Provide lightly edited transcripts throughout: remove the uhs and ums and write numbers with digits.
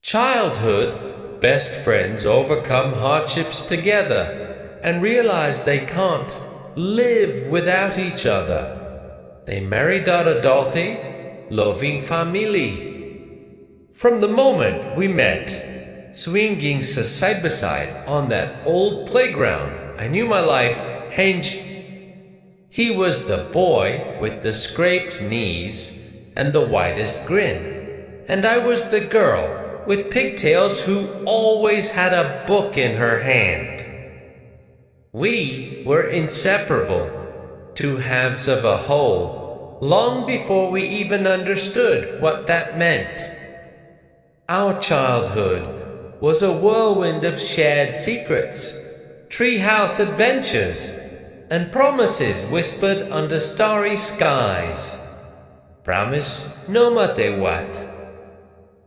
Childhood, best friends overcome hardships together and realize they can't live without each other. They married daughter Dorothy, loving family. From the moment we met, swinging side by side on that old playground, I knew my life hinged. He was the boy with the scraped knees and the widest grin, and I was the girl with pigtails who always had a book in her hand. We were inseparable, two halves of a whole, long before we even understood what that meant. Our childhood was a whirlwind of shared secrets, treehouse adventures, and promises whispered under starry skies. Promise no matter what.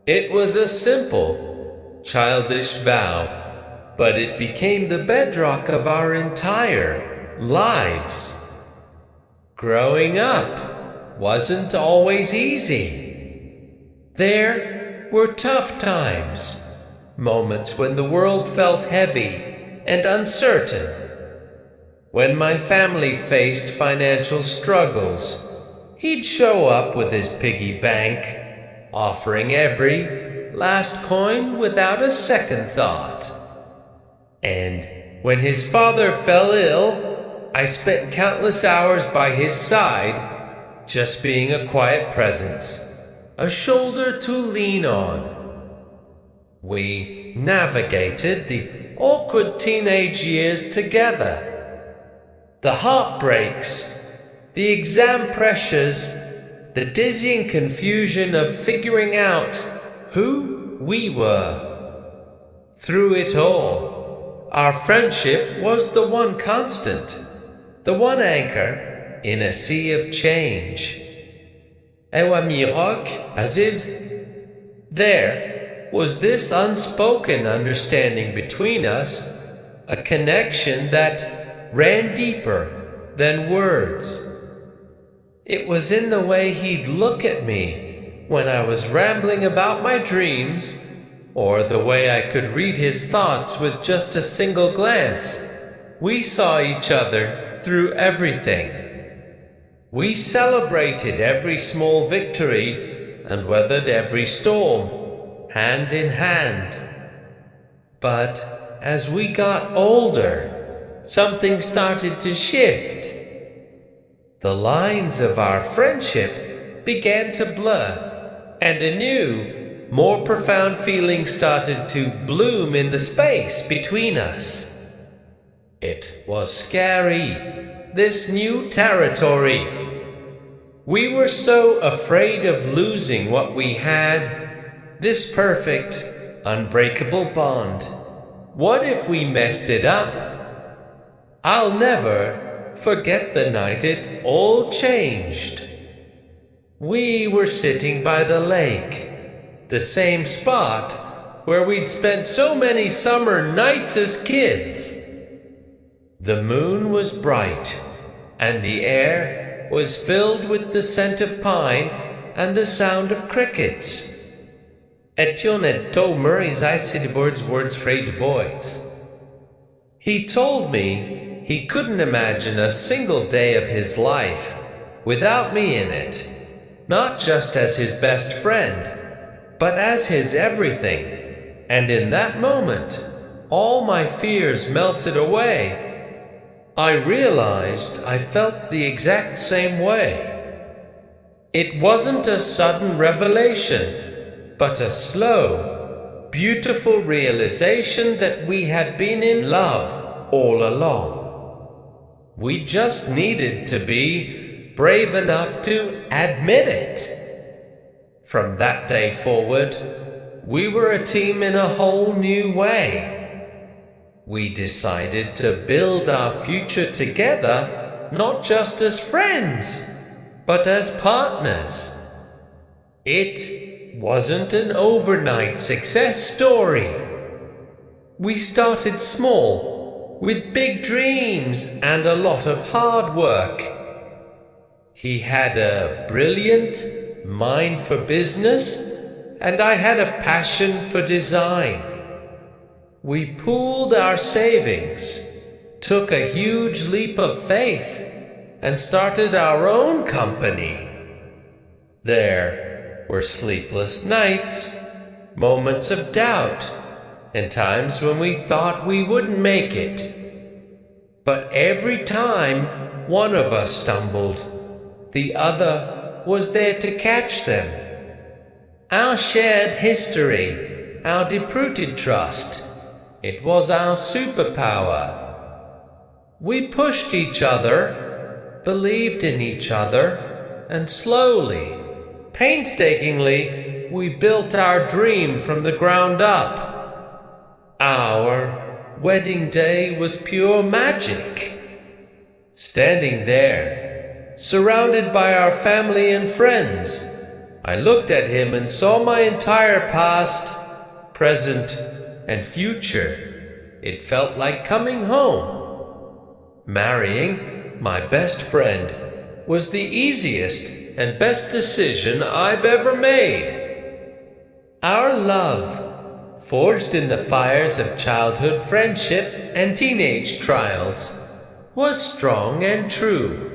It was a simple, childish vow, but it became the bedrock of our entire lives. Growing up wasn't always easy. There were tough times, moments when the world felt heavy and uncertain. When my family faced financial struggles, he'd show up with his piggy bank, offering every last coin without a second thought. And when his father fell ill, I spent countless hours by his side, just being a quiet presence, a shoulder to lean on. We navigated the awkward teenage years together. The heartbreaks, the exam pressures, the dizzying confusion of figuring out who we were. Through it all, our friendship was the one constant, the one anchor in a sea of change. Ewa mirok, Aziz. There was this unspoken understanding between us, a connection that ran deeper than words. It was in the way he'd look at me when I was rambling about my dreams, or the way I could read his thoughts with just a single glance. We saw each other through everything. We celebrated every small victory and weathered every storm, hand in hand. But as we got older, something started to shift. The lines of our friendship began to blur, and a new, more profound feeling started to bloom in the space between us. It was scary, this new territory. We were so afraid of losing what we had, this perfect, unbreakable bond. What if we messed it up? I'll never forget the night it all changed. We were sitting by the lake, the same spot where we'd spent so many summer nights as kids. The moon was bright, and the air was filled with the scent of pine and the sound of crickets. Etienne told Murray's I see the bird's words frayed voids. He told me he couldn't imagine a single day of his life without me in it, not just as his best friend, but as his everything. And in that moment, all my fears melted away. I realized I felt the exact same way. It wasn't a sudden revelation, but a slow, beautiful realization that we had been in love all along. We just needed to be brave enough to admit it. From that day forward, we were a team in a whole new way. We decided to build our future together, not just as friends, but as partners. It wasn't an overnight success story. We started small, with big dreams and a lot of hard work. He had a brilliant mind for business, and I had a passion for design. We pooled our savings, took a huge leap of faith, and started our own company. There were sleepless nights, moments of doubt, and times when we thought we wouldn't make it. But every time one of us stumbled, the other was there to catch them. Our shared history, our deep-rooted trust, it was our superpower. We pushed each other, believed in each other, and slowly, painstakingly, we built our dream from the ground up. Our wedding day was pure magic. Standing there, surrounded by our family and friends, I looked at him and saw my entire past, present, and future. It felt like coming home. Marrying my best friend was the easiest and best decision I've ever made. Our love, forged in the fires of childhood friendship and teenage trials, was strong and true.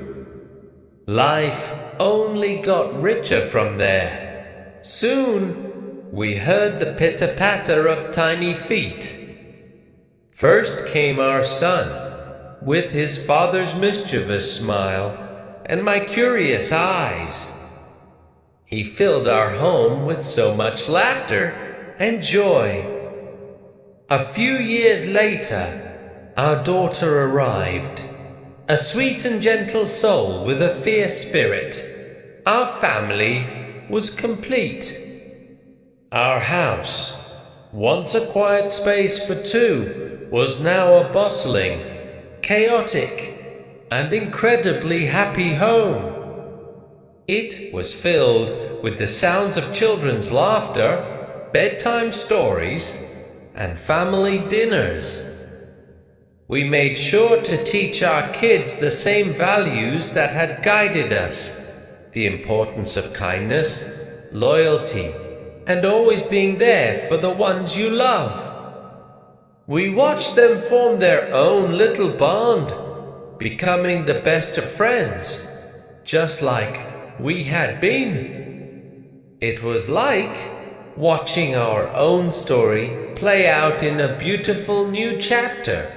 Life only got richer from there. Soon, we heard the pitter-patter of tiny feet. First came our son, with his father's mischievous smile and my curious eyes. He filled our home with so much laughter and joy. A few years later, our daughter arrived, a sweet and gentle soul with a fierce spirit. Our family was complete. Our house, once a quiet space for two, was now a bustling, chaotic, and incredibly happy home. It was filled with the sounds of children's laughter, bedtime stories, and family dinners. We made sure to teach our kids the same values that had guided us: the importance of kindness, loyalty, and always being there for the ones you love. We watched them form their own little bond, becoming the best of friends, just like we had been. It was like watching our own story play out in a beautiful new chapter.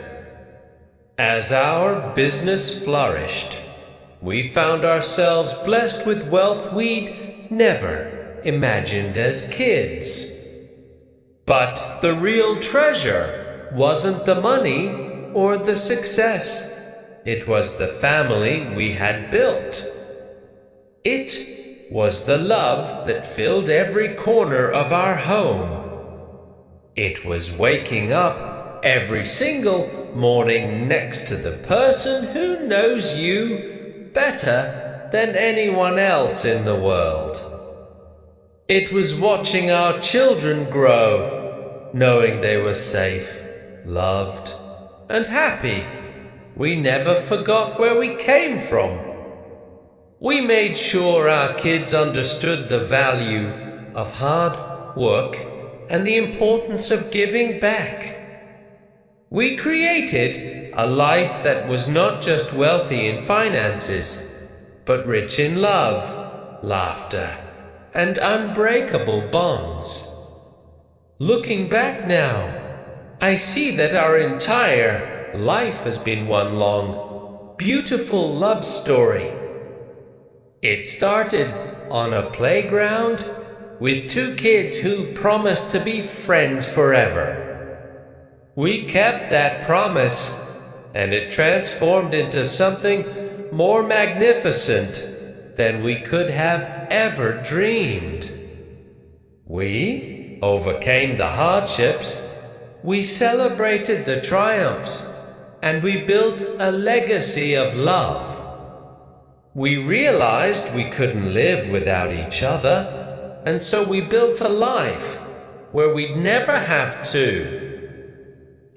As our business flourished, we found ourselves blessed with wealth we'd never imagined as kids. But the real treasure wasn't the money or the success. It was the family we had built. It was the love that filled every corner of our home. It was waking up every single morning next to the person who knows you better than anyone else in the world. It was watching our children grow, knowing they were safe, loved, and happy. We never forgot where we came from. We made sure our kids understood the value of hard work and the importance of giving back. We created a life that was not just wealthy in finances, but rich in love, laughter, and unbreakable bonds. Looking back now, I see that our entire life has been one long, beautiful love story. It started on a playground with two kids who promised to be friends forever. We kept that promise, and it transformed into something more magnificent than we could have ever dreamed. We overcame the hardships, we celebrated the triumphs, and we built a legacy of love. We realized we couldn't live without each other, and so we built a life where we'd never have to.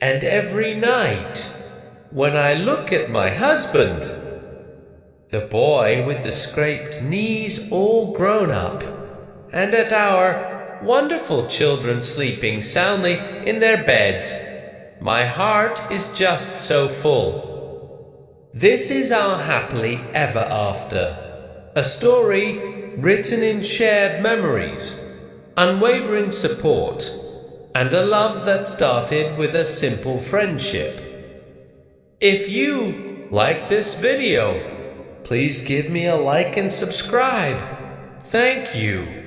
And every night, when I look at my husband, the boy with the scraped knees all grown up, and at our wonderful children sleeping soundly in their beds. My heart is just so full. This is our happily ever after, a story written in shared memories, unwavering support, and a love that started with a simple friendship. If you like this video, please give me a like and subscribe. Thank you.